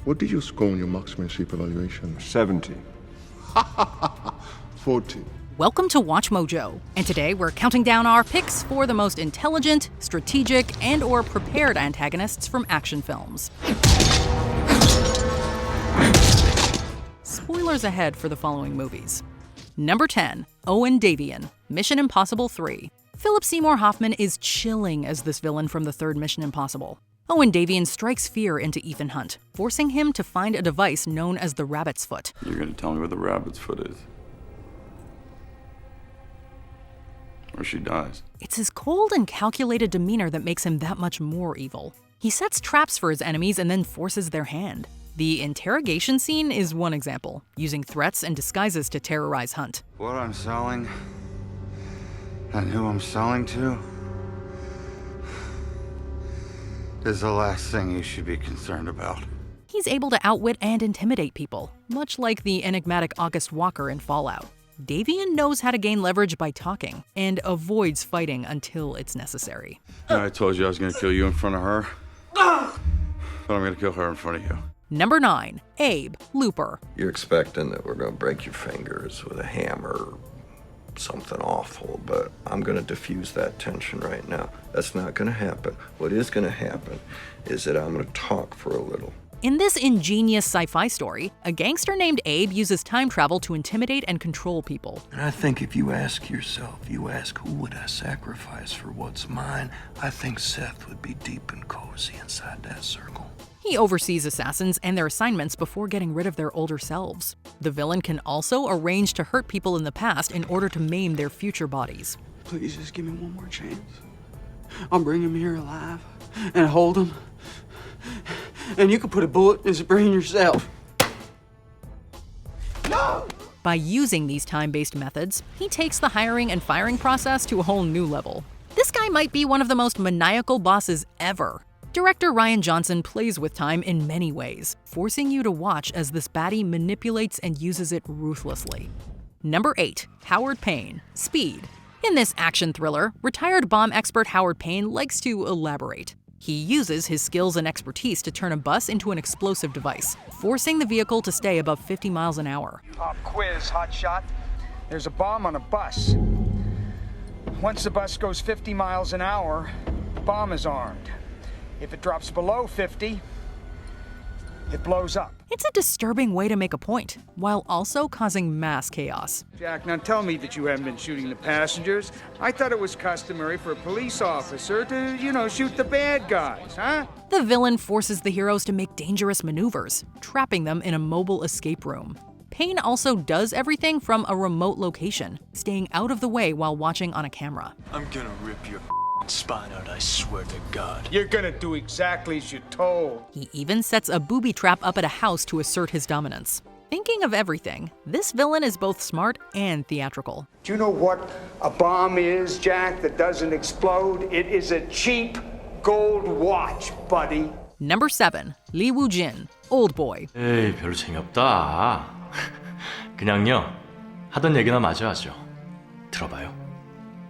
What did you score on your marksmanship evaluation? 70. 40. Welcome to Watch Mojo, and today we're counting down our picks for the most intelligent, strategic, and/or prepared antagonists from action films. Spoilers ahead for the following movies. Number 10, Owen Davian, Mission Impossible 3. Philip Seymour Hoffman is chilling as this villain from the third Mission Impossible. Owen Davian strikes fear into Ethan Hunt, forcing him to find a device known as the rabbit's foot. You're gonna tell me where the rabbit's foot is? Or she dies. It's his cold and calculated demeanor that makes him that much more evil. He sets traps for his enemies and then forces their hand. The interrogation scene is one example, using threats and disguises to terrorize Hunt. What I'm selling, and who I'm selling to, is the last thing you should be concerned about. He's able to outwit and intimidate people, much like the enigmatic August Walker in Fallout. Davian knows how to gain leverage by talking, and avoids fighting until it's necessary. I told you I was gonna kill you in front of her. But I'm gonna kill her in front of you. Number 9, Abe Looper. You're expecting that we're gonna break your fingers with a hammer, something awful, but I'm gonna diffuse that tension right now. That's not gonna happen. What is gonna happen is that I'm gonna talk for a little. In this ingenious sci-fi story, a gangster named Abe uses time travel to intimidate and control people. And I think if you ask yourself, who would I sacrifice for what's mine, I think Seth would be deep and cozy inside that circle. He oversees assassins and their assignments before getting rid of their older selves. The villain can also arrange to hurt people in the past in order to maim their future bodies. Please just give me one more chance. I'll bring him here alive and hold him. And you can put a bullet in his brain yourself. No! By using these time-based methods, he takes the hiring and firing process to a whole new level. This guy might be one of the most maniacal bosses ever. Director Rian Johnson plays with time in many ways, forcing you to watch as this baddie manipulates and uses it ruthlessly. Number 8, Howard Payne, Speed. In this action thriller, retired bomb expert Howard Payne likes to elaborate. He uses his skills and expertise to turn a bus into an explosive device, forcing the vehicle to stay above 50 miles an hour. Pop quiz, hotshot. There's a bomb on a bus. Once the bus goes 50 miles an hour, the bomb is armed. If it drops below 50, it blows up. It's a disturbing way to make a point, while also causing mass chaos. Jack, now tell me that you haven't been shooting the passengers. I thought it was customary for a police officer to, shoot the bad guys, huh? The villain forces the heroes to make dangerous maneuvers, trapping them in a mobile escape room. Payne also does everything from a remote location, staying out of the way while watching on a camera. I'm gonna rip your spine out, I swear to God. You're gonna do exactly as you're told. He even sets a booby trap up at a house to assert his dominance. Thinking of everything, this villain is both smart and theatrical. Do you know what a bomb is, Jack, that doesn't explode? It is a cheap gold watch, buddy. Number 7, Woo-jin, Old Boy. 에이, 별로 재미없다. 그냥요, 하던 얘기나 마저 하죠. 들어봐요.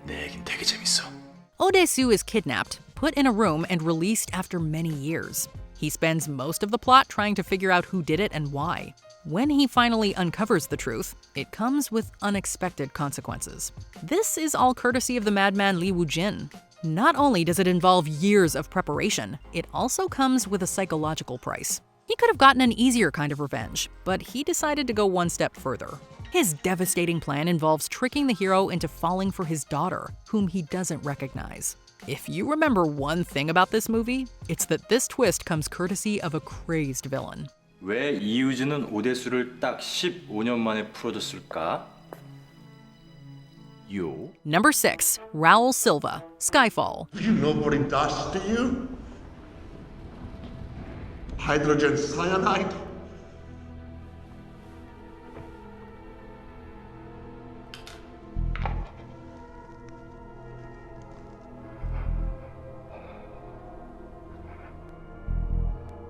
내 얘긴 되게 재밌어. Odesu is kidnapped, put in a room, and released after many years. He spends most of the plot trying to figure out who did it and why. When he finally uncovers the truth, it comes with unexpected consequences. This is all courtesy of the madman Woo-jin. Not only does it involve years of preparation, it also comes with a psychological price. He could have gotten an easier kind of revenge, but he decided to go one step further. His devastating plan involves tricking the hero into falling for his daughter, whom he doesn't recognize. If you remember one thing about this movie, it's that this twist comes courtesy of a crazed villain. 왜 이우진은 오대수를 딱 15년 만에 풀어줬을까? Number 6, Raoul Silva, Skyfall. Do you know what it does to you? Hydrogen cyanide?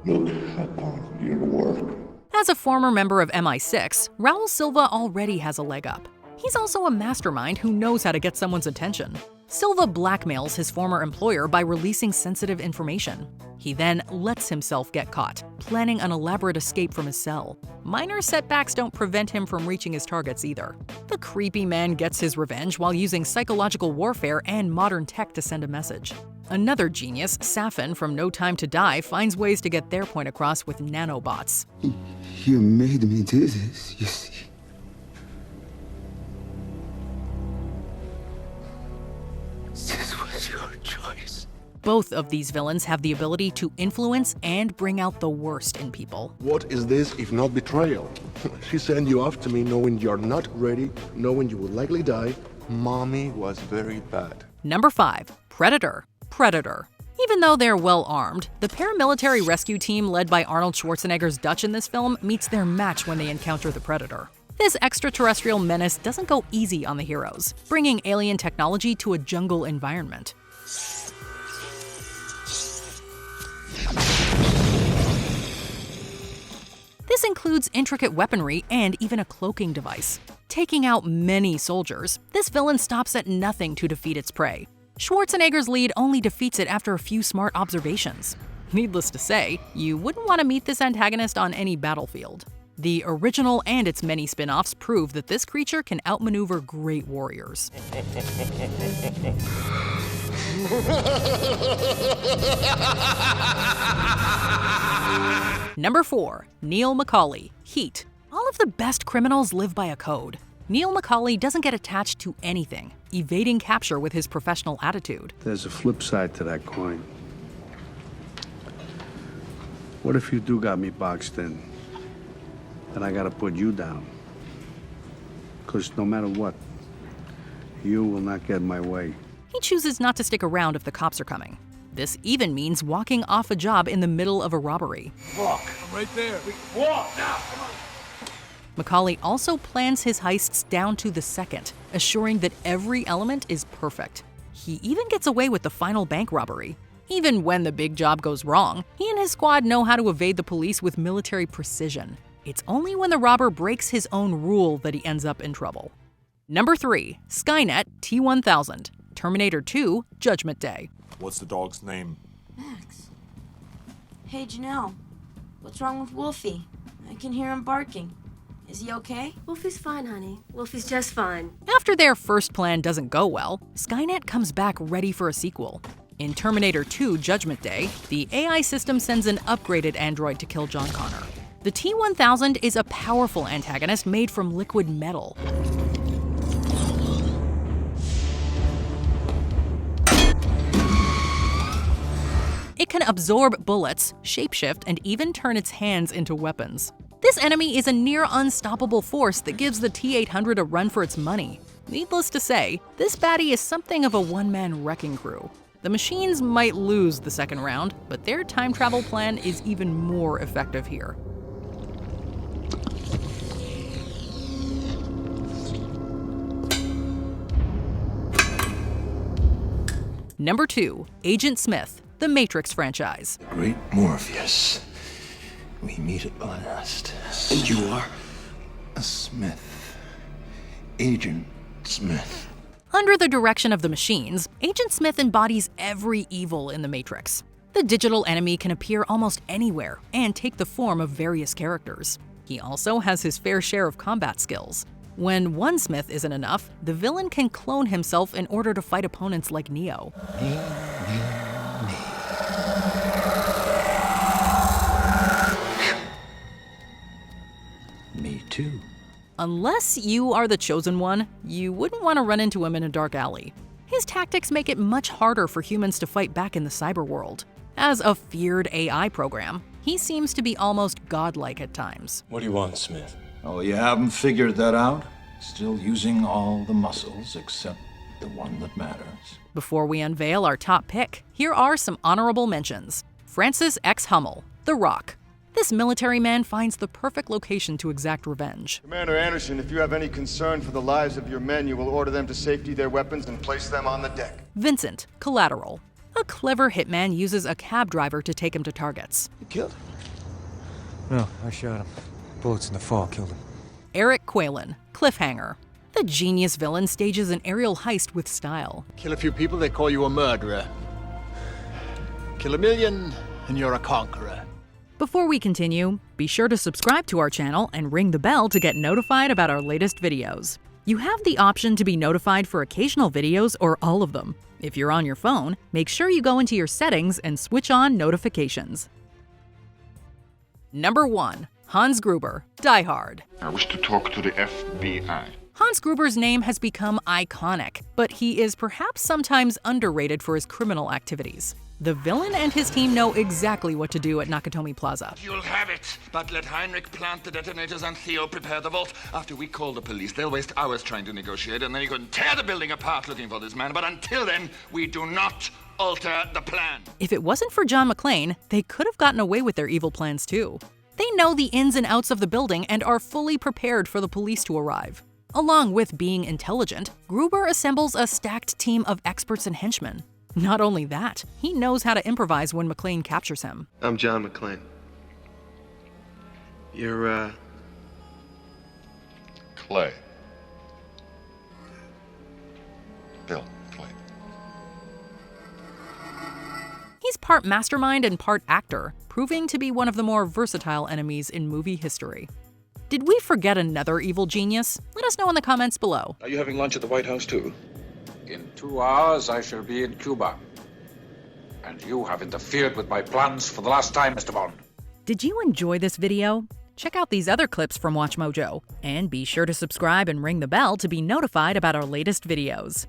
Look upon your work. As a former member of MI6, Raoul Silva already has a leg up. He's also a mastermind who knows how to get someone's attention. Silva blackmails his former employer by releasing sensitive information. He then lets himself get caught, planning an elaborate escape from his cell. Minor setbacks don't prevent him from reaching his targets either. The creepy man gets his revenge while using psychological warfare and modern tech to send a message. Another genius, Safin from No Time to Die, finds ways to get their point across with nanobots. You made me do this, you see. This was your choice. Both of these villains have the ability to influence and bring out the worst in people. What is this if not betrayal? She sent you off to me knowing you're not ready, knowing you will likely die. Mommy was very bad. Number 5. Predator. Predator. Even though they're well-armed, the paramilitary rescue team led by Arnold Schwarzenegger's Dutch in this film meets their match when they encounter the Predator. This extraterrestrial menace doesn't go easy on the heroes, bringing alien technology to a jungle environment. This includes intricate weaponry and even a cloaking device. Taking out many soldiers, this villain stops at nothing to defeat its prey. Schwarzenegger's lead only defeats it after a few smart observations. Needless to say, you wouldn't want to meet this antagonist on any battlefield. The original and its many spin-offs prove that this creature can outmaneuver great warriors. Number 4. Neil McCauley. Heat. All of the best criminals live by a code. Neil McCauley doesn't get attached to anything, evading capture with his professional attitude. There's a flip side to that coin. What if you do got me boxed in? Then I gotta put you down. 'Cause no matter what, you will not get in my way. He chooses not to stick around if the cops are coming. This even means walking off a job in the middle of a robbery. Walk. I'm right there. Walk now. Come on. McCauley also plans his heists down to the second, assuring that every element is perfect. He even gets away with the final bank robbery. Even when the big job goes wrong, he and his squad know how to evade the police with military precision. It's only when the robber breaks his own rule that he ends up in trouble. Number 3. Skynet T-1000. Terminator 2 Judgment Day. What's the dog's name? Max. Hey, Janelle. What's wrong with Wolfie? I can hear him barking. Is he okay? Wolfie's fine, honey. Wolfie's just fine. After their first plan doesn't go well, Skynet comes back ready for a sequel. In Terminator 2 Judgment Day, the AI system sends an upgraded android to kill John Connor. The T-1000 is a powerful antagonist made from liquid metal. It can absorb bullets, shapeshift, and even turn its hands into weapons. This enemy is a near unstoppable force that gives the T-800 a run for its money. Needless to say, this baddie is something of a one-man wrecking crew. The machines might lose the second round, but their time travel plan is even more effective here. Number 2. Agent Smith, the Matrix franchise. Great Morpheus, we meet at last. And you are? A Smith. Agent Smith. Under the direction of the machines, Agent Smith embodies every evil in the Matrix. The digital enemy can appear almost anywhere and take the form of various characters. He also has his fair share of combat skills. When one Smith isn't enough, the villain can clone himself in order to fight opponents like Neo. Me too. Unless you are the chosen one, you wouldn't want to run into him in a dark alley. His tactics make it much harder for humans to fight back in the cyber world. As a feared AI program, he seems to be almost godlike at times. What do you want, Smith? Oh, you haven't figured that out? Still using all the muscles except the one that matters. Before we unveil our top pick, here are some honorable mentions. Francis X. Hummel, The Rock. This military man finds the perfect location to exact revenge. Commander Anderson, if you have any concern for the lives of your men, you will order them to safety their weapons and place them on the deck. Vincent, Collateral. A clever hitman uses a cab driver to take him to targets. You killed him? No, I shot him. Bullets in the fall killed him. Eric Quaylen, Cliffhanger. The genius villain stages an aerial heist with style. Kill a few people, they call you a murderer. Kill a million, and you're a conqueror. Before we continue, be sure to subscribe to our channel and ring the bell to get notified about our latest videos. You have the option to be notified for occasional videos or all of them. If you're on your phone, make sure you go into your settings and switch on notifications. Number 1. Hans Gruber, Die Hard. I wish to talk to the FBI. Hans Gruber's name has become iconic, but he is perhaps sometimes underrated for his criminal activities. The villain and his team know exactly what to do at Nakatomi Plaza. You'll have it, but let Heinrich plant the detonators and Theo prepare the vault. After we call the police, they'll waste hours trying to negotiate, and then you can tear the building apart looking for this man. But until then, we do not alter the plan. If it wasn't for John McClane, they could have gotten away with their evil plans too. They know the ins and outs of the building and are fully prepared for the police to arrive. Along with being intelligent, Gruber assembles a stacked team of experts and henchmen. Not only that, he knows how to improvise when McClane captures him. I'm John McClane. You're, Clay. Bill Clay. He's part mastermind and part actor, proving to be one of the more versatile enemies in movie history. Did we forget another evil genius? Let us know in the comments below. Are you having lunch at the White House too? In 2 hours, I shall be in Cuba. And you have interfered with my plans for the last time, Mr. Bond. Did you enjoy this video? Check out these other clips from WatchMojo, and be sure to subscribe and ring the bell to be notified about our latest videos.